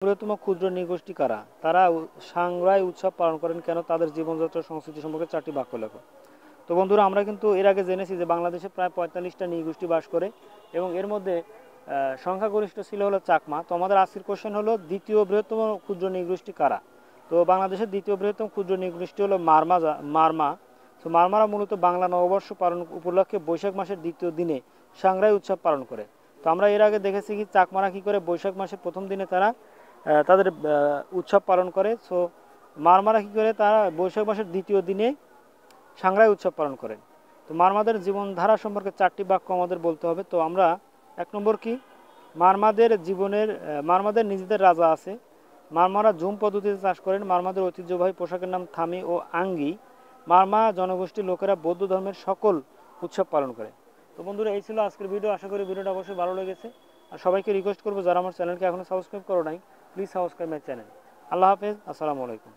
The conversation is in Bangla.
বৃহত্তম ক্ষুদ্র নৃগোষ্ঠী কারা? তারা সাংগ্রাই উৎসব পালন করেন কেন? তাদের জীবনযাত্রা সংস্কৃতি সম্পর্কে 4টি বাক্য লেখো। তো বন্ধুরা, আমরা কিন্তু এর আগে জেনেছি যে বাংলাদেশে প্রায় 45টা নৃগোষ্ঠী বাস করে এবং এর মধ্যে সংখ্যাগরিষ্ঠ ছিল হলো চাকমা। তো আমাদের আজকের কোশ্চেন হলো দ্বিতীয় বৃহত্তম ক্ষুদ্র নৃগোষ্ঠী কারা? তো বাংলাদেশের দ্বিতীয় বৃহত্তম ক্ষুদ্র নৃগোষ্ঠী হলো মারমা। তো মারমারা মূলত বাংলা নববর্ষ পালন উপলক্ষে বৈশাখ মাসের দ্বিতীয় দিনে সাংগ্রাই উৎসব পালন করে। তো আমরা এর আগে দেখেছি কি চাকমারা কী করে বৈশাখ মাসের প্রথম দিনে তারা তাদের উৎসব পালন করে। সো মারমারা কী করে, তারা বৈশাখ মাসের দ্বিতীয় দিনে সাংগ্রাই উৎসব পালন করেন। তো মারমাদের জীবনধারা সম্পর্কে 4টি বাক্য আমাদের বলতে হবে। তো আমরা 1 নম্বর কি, মারমাদের নিজেদের রাজা আছে। মারমারা ঝুম পদ্ধতিতে চাষ করেন। মারমাদের ঐতিহ্যবাহী পোশাকের নাম থামি ও আঙ্গি। মারমা জনগোষ্ঠীর লোকেরা বৌদ্ধ ধর্মের সকল উৎসব পালন করে। তো বন্ধুরা, এই ছিল আজকের ভিডিও। আশা করি ভিডিওটা অবশ্যই ভালো লেগেছে। আর সবাইকে রিকোয়েস্ট করবো, যারা আমার চ্যানেলকে এখনও সাবস্ক্রাইব করো নাই, প্লিজ সাবস্ক্রাইব মাই চ্যানেল। আল্লাহ হাফেজ, আসসালামু আলাইকুম।